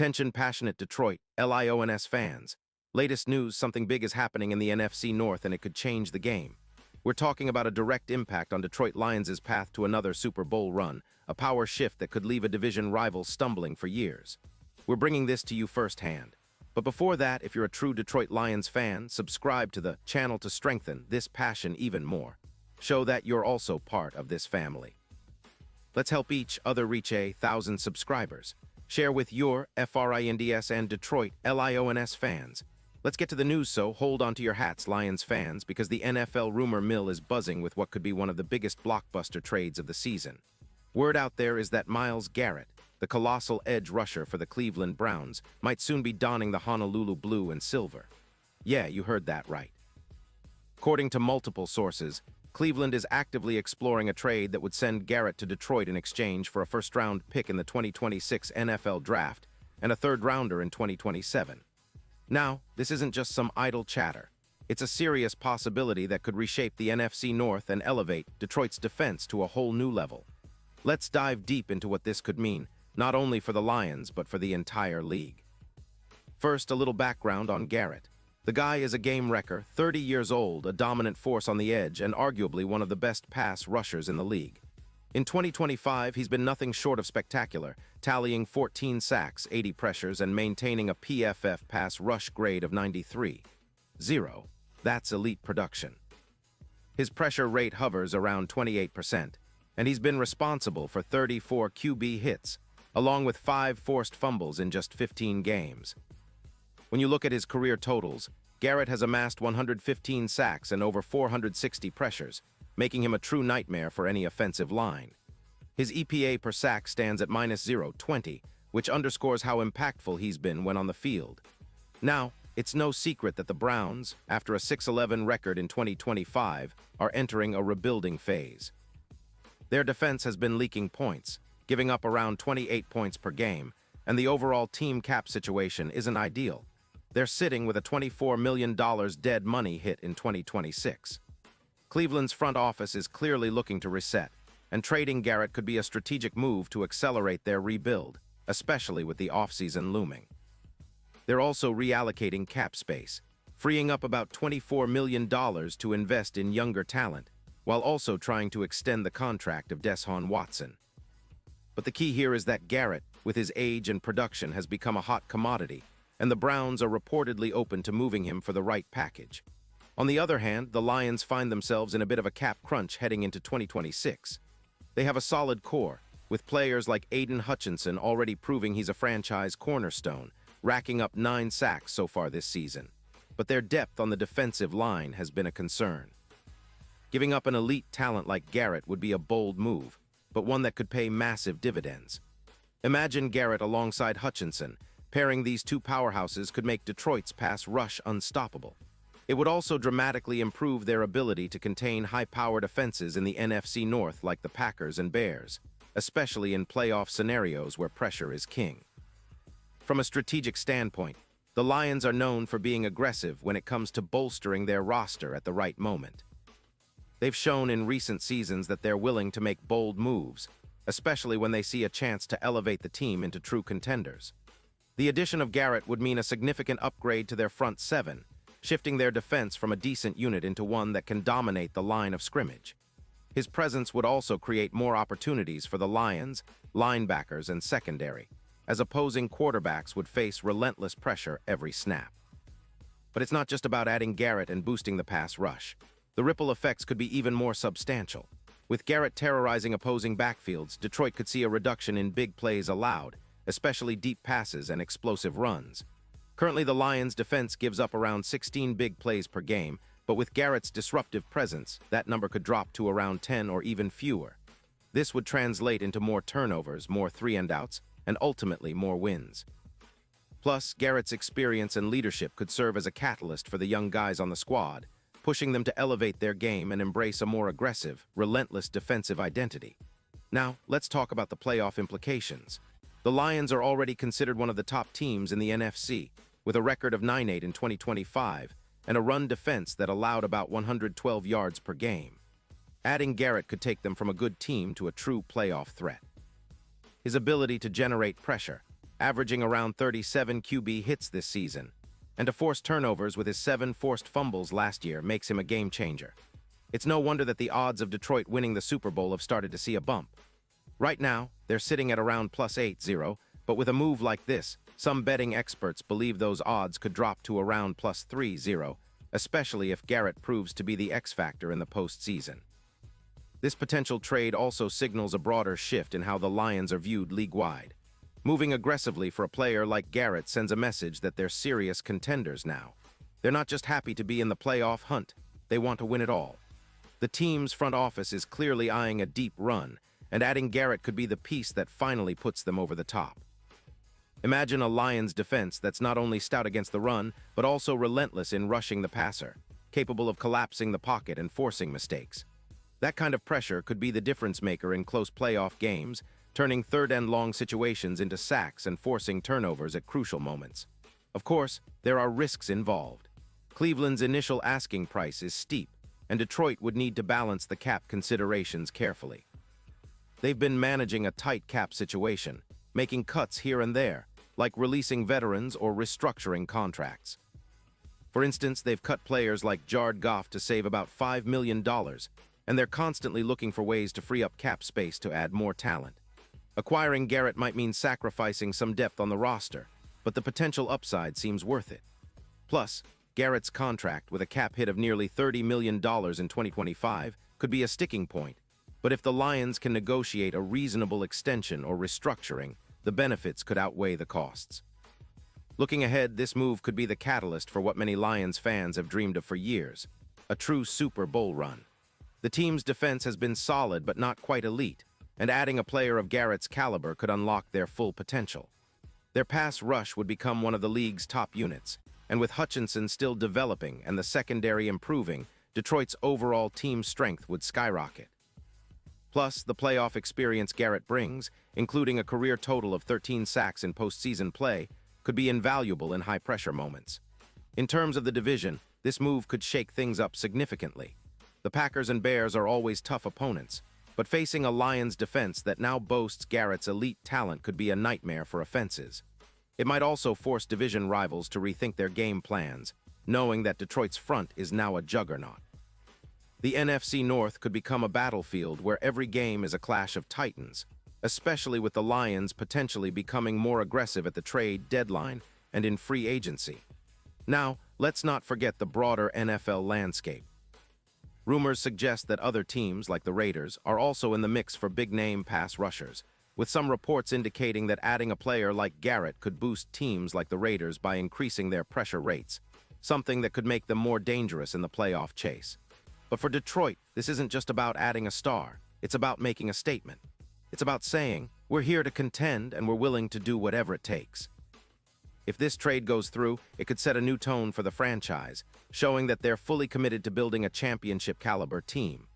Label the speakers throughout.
Speaker 1: Attention passionate Detroit, Lions fans. Latest news, something big is happening in the NFC North and it could change the game. We're talking about a direct impact on Detroit Lions' path to another Super Bowl run, a power shift that could leave a division rival stumbling for years. We're bringing this to you firsthand. But before that, if you're a true Detroit Lions fan, subscribe to the channel to strengthen this passion even more. Show that you're also part of this family. Let's help each other reach 1,000 subscribers. Share with your FRINDS and Detroit LIONS fans. Let's get to the news, so hold on to your hats, Lions fans, because the NFL rumor mill is buzzing with what could be one of the biggest blockbuster trades of the season. Word out there is that Myles Garrett, the colossal edge rusher for the Cleveland Browns, might soon be donning the Honolulu blue and silver. Yeah, you heard that right. According to multiple sources, Cleveland is actively exploring a trade that would send Garrett to Detroit in exchange for a first-round pick in the 2026 NFL Draft and a third-rounder in 2027. Now, this isn't just some idle chatter. It's a serious possibility that could reshape the NFC North and elevate Detroit's defense to a whole new level. Let's dive deep into what this could mean, not only for the Lions, but for the entire league. First, a little background on Garrett. The guy is a game wrecker, 30 years old, a dominant force on the edge, and arguably one of the best pass rushers in the league. In 2025, he's been nothing short of spectacular, tallying 14 sacks, 80 pressures, and maintaining a PFF pass rush grade of 93.0. That's elite production. His pressure rate hovers around 28%, and he's been responsible for 34 QB hits, along with 5 forced fumbles in just 15 games. When you look at his career totals, Garrett has amassed 115 sacks and over 460 pressures, making him a true nightmare for any offensive line. His EPA per sack stands at -0.20, which underscores how impactful he's been when on the field. Now, it's no secret that the Browns, after a 6-11 record in 2025, are entering a rebuilding phase. Their defense has been leaking points, giving up around 28 points per game, and the overall team cap situation isn't ideal. They're sitting with a $24 million dead money hit in 2026. Cleveland's front office is clearly looking to reset, and trading Garrett could be a strategic move to accelerate their rebuild, especially with the offseason looming. They're also reallocating cap space, freeing up about $24 million to invest in younger talent, while also trying to extend the contract of Deshaun Watson. But the key here is that Garrett, with his age and production, has become a hot commodity, and the Browns are reportedly open to moving him for the right package. On the other hand, the Lions find themselves in a bit of a cap crunch heading into 2026. They have a solid core, with players like Aiden Hutchinson already proving he's a franchise cornerstone, racking up 9 sacks so far this season. But their depth on the defensive line has been a concern. Giving up an elite talent like Garrett would be a bold move, but one that could pay massive dividends. Imagine Garrett alongside Hutchinson. Pairing these two powerhouses could make Detroit's pass rush unstoppable. It would also dramatically improve their ability to contain high-powered offenses in the NFC North like the Packers and Bears, especially in playoff scenarios where pressure is king. From a strategic standpoint, the Lions are known for being aggressive when it comes to bolstering their roster at the right moment. They've shown in recent seasons that they're willing to make bold moves, especially when they see a chance to elevate the team into true contenders. The addition of Garrett would mean a significant upgrade to their front seven, shifting their defense from a decent unit into one that can dominate the line of scrimmage. His presence would also create more opportunities for the Lions, linebackers, and secondary, as opposing quarterbacks would face relentless pressure every snap. But it's not just about adding Garrett and boosting the pass rush. The ripple effects could be even more substantial. With Garrett terrorizing opposing backfields, Detroit could see a reduction in big plays allowed, especially deep passes and explosive runs. Currently, the Lions' defense gives up around 16 big plays per game, but with Garrett's disruptive presence, that number could drop to around 10 or even fewer. This would translate into more turnovers, more 3-and-outs, and ultimately more wins. Plus, Garrett's experience and leadership could serve as a catalyst for the young guys on the squad, pushing them to elevate their game and embrace a more aggressive, relentless defensive identity. Now, let's talk about the playoff implications. The Lions are already considered one of the top teams in the NFC, with a record of 9-8 in 2025 and a run defense that allowed about 112 yards per game. Adding Garrett could take them from a good team to a true playoff threat. His ability to generate pressure, averaging around 37 QB hits this season, and to force turnovers with his 7 forced fumbles last year makes him a game changer. It's no wonder that the odds of Detroit winning the Super Bowl have started to see a bump. Right now, they're sitting at around plus 8-0, but with a move like this, some betting experts believe those odds could drop to around plus 3-0, especially if Garrett proves to be the X factor in the postseason. This potential trade also signals a broader shift in how the Lions are viewed league-wide. Moving aggressively for a player like Garrett sends a message that they're serious contenders now. They're not just happy to be in the playoff hunt, they want to win it all. The team's front office is clearly eyeing a deep run, and adding Garrett could be the piece that finally puts them over the top. Imagine a Lions defense that's not only stout against the run, but also relentless in rushing the passer, capable of collapsing the pocket and forcing mistakes. That kind of pressure could be the difference maker in close playoff games, turning third-and-long situations into sacks and forcing turnovers at crucial moments. Of course, there are risks involved. Cleveland's initial asking price is steep, and Detroit would need to balance the cap considerations carefully. They've been managing a tight cap situation, making cuts here and there, like releasing veterans or restructuring contracts. For instance, they've cut players like Jared Goff to save about $5 million, and they're constantly looking for ways to free up cap space to add more talent. Acquiring Garrett might mean sacrificing some depth on the roster, but the potential upside seems worth it. Plus, Garrett's contract, with a cap hit of nearly $30 million in 2025, could be a sticking point, but if the Lions can negotiate a reasonable extension or restructuring, the benefits could outweigh the costs. Looking ahead, this move could be the catalyst for what many Lions fans have dreamed of for years, a true Super Bowl run. The team's defense has been solid but not quite elite, and adding a player of Garrett's caliber could unlock their full potential. Their pass rush would become one of the league's top units, and with Hutchinson still developing and the secondary improving, Detroit's overall team strength would skyrocket. Plus, the playoff experience Garrett brings, including a career total of 13 sacks in postseason play, could be invaluable in high-pressure moments. In terms of the division, this move could shake things up significantly. The Packers and Bears are always tough opponents, but facing a Lions defense that now boasts Garrett's elite talent could be a nightmare for offenses. It might also force division rivals to rethink their game plans, knowing that Detroit's front is now a juggernaut. The NFC North could become a battlefield where every game is a clash of titans, especially with the Lions potentially becoming more aggressive at the trade deadline and in free agency. Now, let's not forget the broader NFL landscape. Rumors suggest that other teams, like the Raiders, are also in the mix for big-name pass rushers, with some reports indicating that adding a player like Garrett could boost teams like the Raiders by increasing their pressure rates, something that could make them more dangerous in the playoff chase. But for Detroit, this isn't just about adding a star. It's about making a statement. It's about saying, we're here to contend and we're willing to do whatever it takes. If this trade goes through, it could set a new tone for the franchise, showing that they're fully committed to building a championship-caliber team.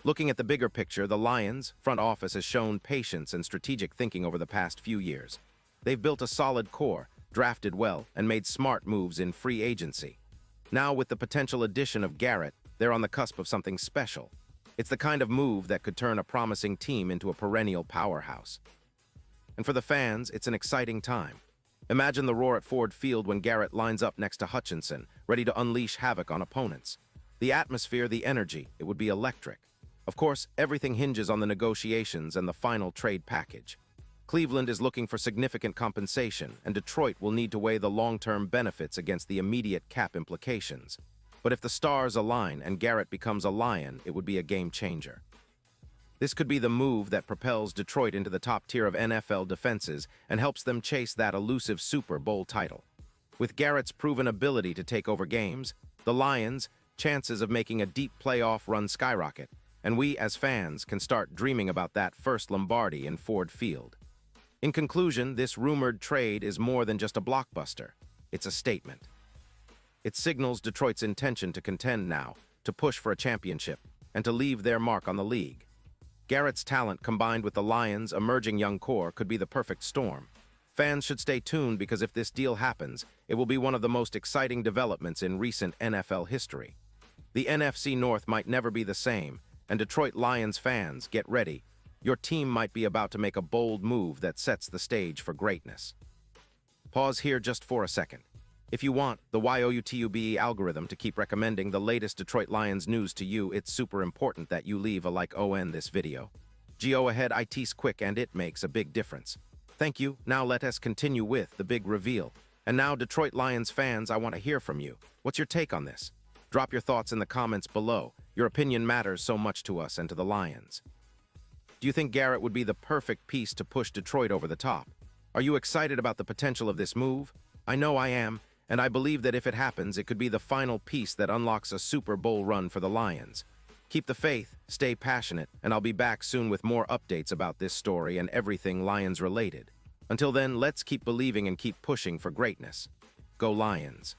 Speaker 1: Looking at the bigger picture, the Lions' front office has shown patience and strategic thinking over the past few years. They've built a solid core, drafted well, and made smart moves in free agency. Now, with the potential addition of Garrett, they're on the cusp of something special. It's the kind of move that could turn a promising team into a perennial powerhouse. And for the fans, it's an exciting time. Imagine the roar at Ford Field when Garrett lines up next to Hutchinson, ready to unleash havoc on opponents. The atmosphere, the energy, it would be electric. Of course, everything hinges on the negotiations and the final trade package. Cleveland is looking for significant compensation, and Detroit will need to weigh the long-term benefits against the immediate cap implications. But if the stars align and Garrett becomes a Lion, it would be a game changer. This could be the move that propels Detroit into the top tier of NFL defenses and helps them chase that elusive Super Bowl title. With Garrett's proven ability to take over games, the Lions' chances of making a deep playoff run skyrocket, and we as fans can start dreaming about that first Lombardi in Ford Field. In conclusion, this rumored trade is more than just a blockbuster. It's a statement. It signals Detroit's intention to contend now, to push for a championship, and to leave their mark on the league. Garrett's talent combined with the Lions' emerging young core could be the perfect storm. Fans should stay tuned because if this deal happens, it will be one of the most exciting developments in recent NFL history. The NFC North might never be the same, and Detroit Lions fans, get ready. Your team might be about to make a bold move that sets the stage for greatness. Pause here just for a second. If you want the YOUTUBE algorithm to keep recommending the latest Detroit Lions news to you, it's super important that you leave a like on this video. Go ahead, it's quick and it makes a big difference. Thank you. Now let us continue with the big reveal. And now, Detroit Lions fans, I want to hear from you. What's your take on this? Drop your thoughts in the comments below. Your opinion matters so much to us and to the Lions. Do you think Garrett would be the perfect piece to push Detroit over the top? Are you excited about the potential of this move? I know I am, and I believe that if it happens, it could be the final piece that unlocks a Super Bowl run for the Lions. Keep the faith, stay passionate, and I'll be back soon with more updates about this story and everything Lions related. Until then, let's keep believing and keep pushing for greatness. Go Lions!